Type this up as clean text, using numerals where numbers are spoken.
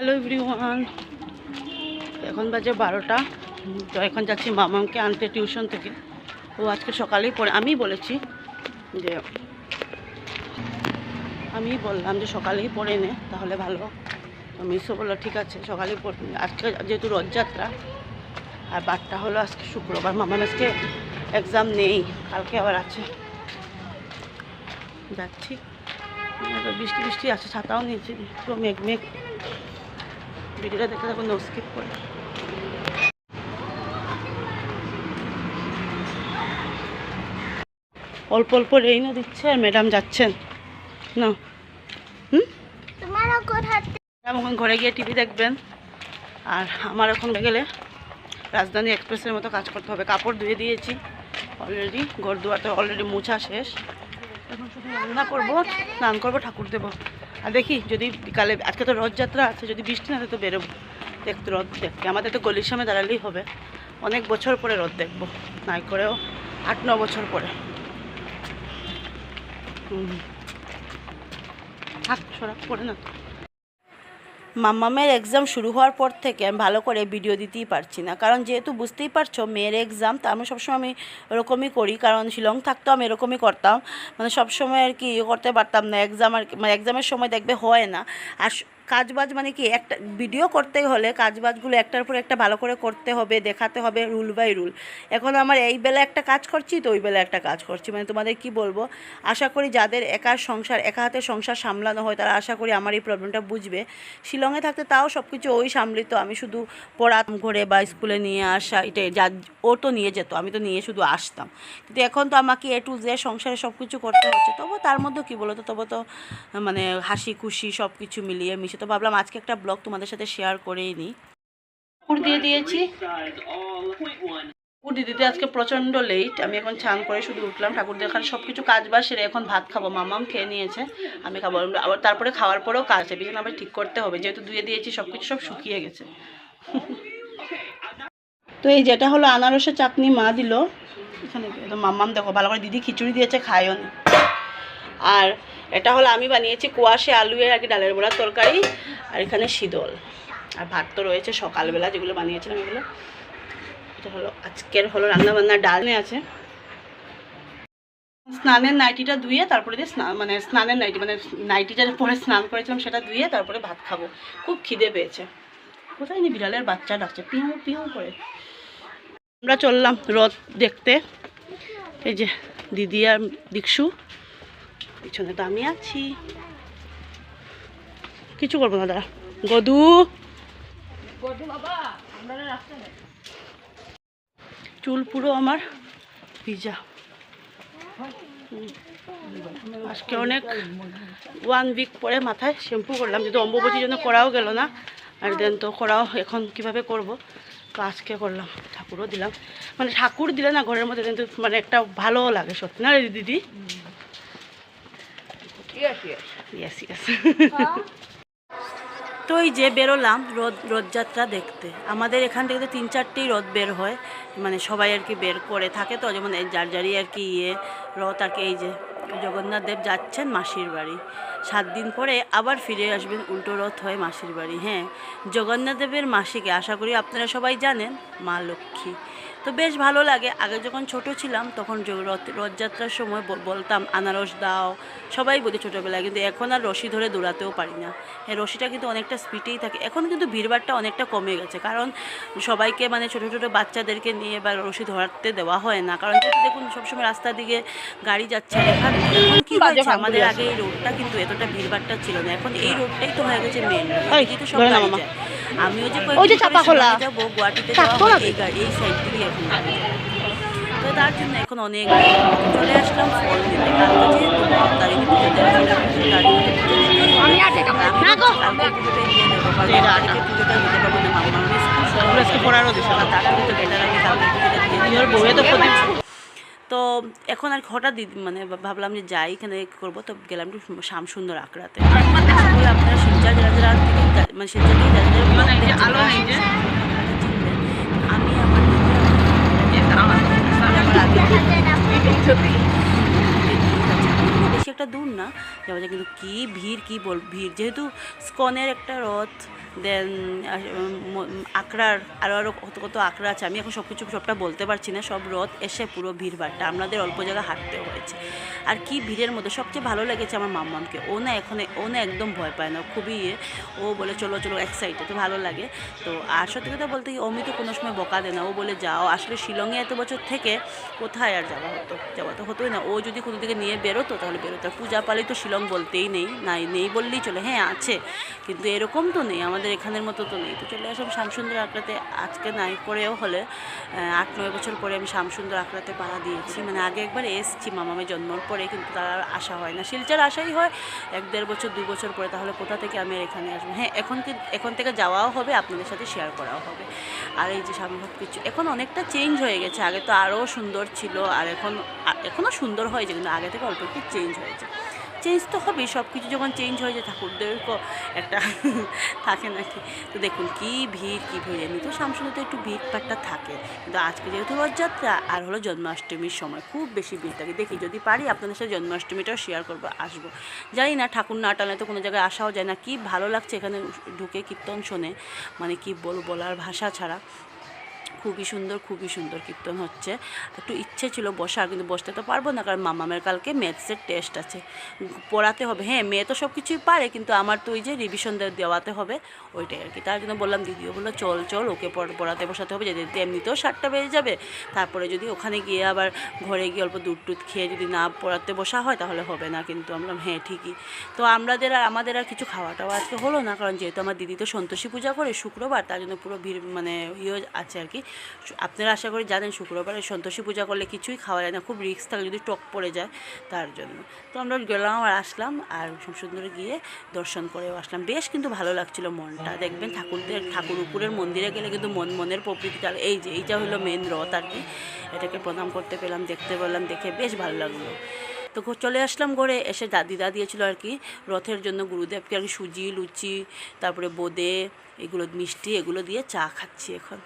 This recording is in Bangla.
হ্যালো এভরিওয়ান, এখন বাজে 12টা। তো এখন যাচ্ছি মামাকে আনতে টিউশন থেকে। ও আজকে সকালেই পড়ে, আমি বললাম যে সকালেই পড়ে নে তাহলে ভালো। তো মিসও বললো ঠিক আছে সকালেই পড়ে। আজকে যেহেতু রথযাত্রা আর 12টা হলো, আজকে শুক্রবার, মামার আজকে এক্সাম নেই, কালকে আবার আছে। যাচ্ছি, বৃষ্টি বৃষ্টি আছে, ছাতাও নিয়েছি, পুরো মেঘ মেঘ। ভিডিওটা দেখতে থাকুন, নো স্কিপ করে। অল্প অল্প রেইনও দিচ্ছে আর ম্যাডাম যাচ্ছেন না। ম্যাডাম এখন ঘরে গিয়ে টিভি দেখবেন, আর আমার এখন গেলে রাজধানী এক্সপ্রেসের মতো কাজ করতে হবে। কাপড় ধুয়ে দিয়েছি অলরেডি, ঘর দুয়ার তো অলরেডি মোছা শেষ। এখন শুধু রান্না করবো, স্নান করবো, ঠাকুর দেবো। আর দেখি যদি বিকালে, আজকে তো রথযাত্রা আছে, যদি বৃষ্টি না তো বেরোবো দেখতে, রথ দেখতে। আমাদের তো গলির সামনে দাঁড়ালেই হবে। অনেক বছর পরে রথ দেখবো, নাই করেও 8-9 বছর পরে। পড়ে না। মাম্মামের এক্সাম শুরু হওয়ার পর থেকে আমি ভালো করে ভিডিও দিতেই পারছি না, কারণ যেহেতু বুঝতেই পারছো মেয়ের এক্সাম, তা আমি সবসময় আমি এরকমই করি। কারণ শিলং থাকতেও আমি এরকমই করতাম, মানে সবসময় আর কি করতে পারতাম না। এক্সাম আর মানে এক্সামের সময় দেখবে হয় না। আর কাজবাজ মানে কি, একটা ভিডিও করতে হলে কাজবাজগুলো একটার পর একটা ভালো করে করতে হবে, দেখাতে হবে রুল বাই রুল। এখন আমার এই বেলা একটা কাজ করছি তো ওই বেলা একটা কাজ করছি, মানে তোমাদের কি বলবো। আশা করি যাদের একা হাতে সংসার সামলানো হয় তারা আশা করি আমার এই প্রবলেমটা বুঝবে। শিলংয়ে থাকতে তাও সব কিছু ওই সামলিত, আমি শুধু পড়াতাম ঘরে বা স্কুলে নিয়ে আসা, এটাই যা। ও তো নিয়ে যেত, আমি তো নিয়ে শুধু আসতাম। কিন্তু এখন তো আমাকে A to Z সংসারে সব কিছু করতে হচ্ছে। তবু তার মধ্যে কী বলো তো, তবু তো মানে হাসি খুশি সব কিছু মিলিয়ে মিশে তো ভাবলাম আজকে একটা ব্লগ তোমাদের সাথে শেয়ার করেই নিই। পুর দিয়ে দিয়েছি, পুর দিতে আজকে প্রচণ্ড লেট। আমি এখন স্নান করে শুধু উঠলাম, ঠাকুর দেখার সব কিছু কাজ বাজ সেরে এখন ভাত খাবো। মামাম খেয়ে নিয়েছে, আমি খাবো। আবার তারপরে খাওয়ার পরেও কাজ আছে, বিছানা আবার ঠিক করতে হবে, যেহেতু ধুয়ে দিয়েছি সব কিছু, সব শুকিয়ে গেছে। তো এই যেটা হলো আনারসের চাটনি মা দিল এখানে। মাম্মাম দেখো ভালো করে, দিদি খিচুড়ি দিয়েছে, খায়ও নি। আর এটা হলো আমি বানিয়েছি কুয়াশে আলু আর কি ডালের বড়ার তরকারি, আর এখানে শীতল। আর ভাত তো রয়েছে সকালবেলা যেগুলো বানিয়েছিলাম এগুলো। এটা হলো আজকের রান্নাবান্না। ডাল আছে। স্নানের নাইটিটা ধুয়ে তারপরে দিয়ে স্নানের নাইটিটা পরে স্নান করেছিলাম সেটা ধুয়ে তারপরে ভাত খাবো। খুব খিদে পেয়েছে। কোথায় নি বিড়ালের বাচ্চা ডাকছে পিউ পিউ করে। আমরা চললাম রথ দেখতে। এই যে দিদি আর দীক্ষু, পিছনে তো আমি আছি, কিছু করবো না দাঁড়া। গদু চুল পুরো আমার ভিজা। আজকে অনেক 1 উইক পরে মাথায় শ্যাম্পু করলাম, যেহেতু অম্বুবাচীর জন্য করাও গেল না। আর দেন তো করাও এখন কিভাবে করব, তো আজকে করলাম। ঠাকুরও দিলাম, মানে ঠাকুর দিলে না ঘরের মধ্যে কিন্তু মানে একটা ভালো লাগে সত্যি, না রে দিদি? Yes yes. তো এই যে বেরোলাম রথযাত্রা দেখতে। আমাদের এখান থেকে তো 3-4টেই রথ বের হয়, মানে সবাই আর কি বের করে থাকে। তো যেমন যার যারই আর কি রথ আর কি। এই যে জগন্নাথ দেব যাচ্ছেন মাসির বাড়ি, 7 দিন পরে আবার ফিরে আসবেন, উল্টো রথ হয় মাসির বাড়ি। হ্যাঁ, জগন্নাথ দেবের মাসিকে আশা করি আপনারা সবাই জানেন মা লক্ষ্মী। তো বেশ ভালো লাগে। আগে যখন ছোট ছিলাম তখন রথযাত্রার সময় বলতাম আনারস দাও, সবাই বলি ছোটোবেলায়। কিন্তু এখন আর রশি ধরে দৌড়াতেও পারি না। হ্যাঁ, রশিটা কিন্তু অনেকটা স্পিডেই থাকে। এখন কিন্তু ভিড়ভাড়টা অনেকটা কমে গেছে, কারণ সবাইকে মানে ছোটো ছোটো বাচ্চাদেরকে নিয়ে বা রশি ধরাতে দেওয়া হয় না। কারণ যেহেতু দেখুন সবসময় রাস্তার দিকে গাড়ি যাচ্ছে। এখন কী হয়েছে, আমাদের আগে এই রোডটা কিন্তু এতটা ভিড়ভাড়টা ছিল না। এখন এই রোডটাই তো হয়ে গেছে মেন রোড, কিন্তু সব গাড়ি যায়। আমিও যে যাবো গুয়াহাটিতে যাওয়া এই সাইড থেকে এখন গাড়ি যায়। তো তার জন্য এখন অনেক চলে আসলাম ফল দিতে। কালকে যেহেতু তারিখে পুজো দেওয়া ছিল, পুজোটা দিতে পারবো না। তো এখন আর হঠাৎ মানে ভাবলাম যে যাই এখানে করবো। তো গেলাম একটু শ্যামসুন্দর আখড়াতে। বলে আপনারা শিলচর যারা থেকে মানে শিলচর থেকে আমি বেশি একটা দূর না যাওয়া যায়, কিন্তু কী ভিড়, কী ভিড়। যেহেতু স্কনের একটা রথ, দেন আখড়ার আরও কত কত আখড়া আছে, আমি এখন সবটা বলতে পারছি না। সব রথ এসে পুরো ভিড়ভাড়টা, আমাদের অল্প জায়গা হাঁটতেও হয়েছে। আর কি ভিড়ের মধ্যে সবচেয়ে ভালো লেগেছে আমার মাম্মামকে, ও না একদম ভয় পায় না, খুবই ও বলে চলো চলো এক্সাইটেড, তো ভালো লাগে। তো আর সত্যি কথা বলতে কি অমি তো কোনো সময় বকা দেয় না, ও বলে যাও। আসলে শিলংয়ে এত বছর থেকে কোথায় আর যাওয়া তো হতোই না। ও যদি কোনো দিকে নিয়ে বেরোতো তাহলে বেরোতো। পূজা পালি তো শিলং বলতেই নেই বললেই চলে, হ্যাঁ আছে, কিন্তু এরকম তো নেই, আমাদের এখানের মতো তো নেই। তো চলে আসলাম শ্যামসুন্দর আখড়াতে। আজকে নাই পরেও হলে 8-9 বছর পরে আমি শ্যামসুন্দর আখড়াতে পাড়া দিয়েছি। মানে আগে একবার এসেছি মামামের জন্মর পরে, কিন্তু তার আর আসা হয় না। শিলচর আসাই হয় 1-1.5 বছর 2 বছর পরে, তাহলে কোথা থেকে আমি এখানে আসবো। হ্যাঁ, এখন থেকে যাওয়াও হবে, আপনাদের সাথে শেয়ার করাও হবে। আর এই যে সামনে সব কিছু এখন অনেকটা চেঞ্জ হয়ে গেছে, আগে তো আরও সুন্দর ছিল, আর এখনও সুন্দর হয়েছে, কিন্তু আগে থেকে অল্প একটু চেঞ্জ হয়েছে। চেঞ্জ তো হবেই, সব কিছু যখন চেঞ্জ হয়ে যায় ঠাকুরদেরও একটা থাকে নাকি। তো দেখুন কী ভিড়, এমনি তো শ্যামসুন্দরতে একটু ভিড়ভাট্টা থাকে, কিন্তু আজকে যেহেতু রথযাত্রা আর হলো জন্মাষ্টমীর সময় খুব বেশি ভিড় থাকে। দেখি যদি পারি আপনাদের সাথে জন্মাষ্টমীটাও শেয়ার করবো, আসবো। জানি না ঠাকুর না টানলে তো কোনো জায়গায় আসাও যায় না। কি ভালো লাগছে এখানে ঢুকে কীর্তন শোনে, মানে কি বলার ভাষা ছাড়া। খুবই সুন্দর কীর্তন হচ্ছে। একটু ইচ্ছে ছিল বসার, কিন্তু বসতে তো পারবো না, কারণ মামামের কালকে ম্যাথসের টেস্ট আছে, পড়াতে হবে। হ্যাঁ, মেয়ে তো সব কিছুই পারে, কিন্তু আমার তো ওই যে রিভিশন দেওয়াতে হবে, ওইটাই আর কি। তার জন্য বললাম, দিদিও বললো চল ওকে পড়াতে বসাতে হবে, যেতে এমনিতেও 7টা বেজে যাবে। তারপরে যদি ওখানে গিয়ে আবার ঘরে গিয়ে অল্প দুধ খেয়ে যদি না পড়াতে বসা হয় তাহলে হবে না। কিন্তু আমরা হ্যাঁ ঠিকই। তো আমাদের আর কিছু খাওয়াটাও আজকে হলো না, কারণ যেহেতু আমার দিদি তো সন্তোষী পূজা করে শুক্রবার, তার জন্য পুরো ভিড় মানে আছে আর কি। আপনারা আশা করি জানেন শুক্রবারে সন্তোষী পূজা করলে কিছুই খাওয়া যায় না, খুব রিস্ক থাকে যদি টক পড়ে যায়, তার জন্য। তো আমরা গেলাম আর আসলাম, আর সুন্দর গিয়ে দর্শন করেও আসলাম। বেশ কিন্তু ভালো লাগছিল মনটা। দেখবেন ঠাকুর উপরের মন্দিরে গেলে কিন্তু মনের প্রকৃতিটা, এইটা হলো মেন রথ আর কি। এটাকে প্রণাম করতে পেলাম, দেখতে পেলাম, দেখে বেশ ভালো লাগলো। তো চলে আসলাম ঘরে এসে, দিদা দিয়েছিল আর কি রথের জন্য গুরুদেবকে আর কি সুজি লুচি, তারপরে বোঁদে, এগুলো মিষ্টি, এগুলো দিয়ে চা খাচ্ছি এখন।